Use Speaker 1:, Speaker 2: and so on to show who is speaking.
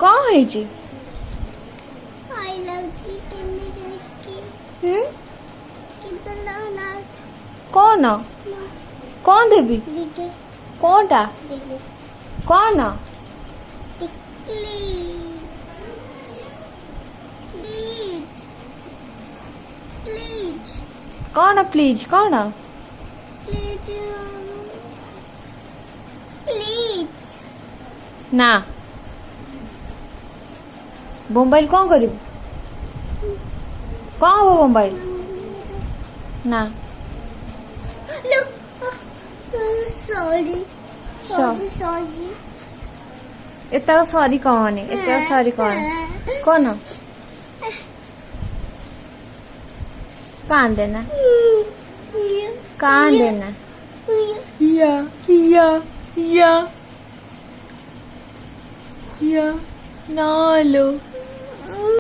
Speaker 1: कौन ହେଇଛି?
Speaker 2: I love chicken.
Speaker 1: कौन
Speaker 2: No.
Speaker 1: कौन देवी
Speaker 2: Did
Speaker 1: कौनटा
Speaker 2: it?
Speaker 1: कौन
Speaker 2: Please. Please. Please.
Speaker 1: कौन प्लीज कौन
Speaker 2: Please. Please.
Speaker 1: ना मोबाइल कौन करिब कौन हो मोबाइल ना
Speaker 2: Look. Sorry. Sorry.
Speaker 1: एता सॉरी कहनी एता सॉरी कौन कौन कान देना कान देना या या या या ना लो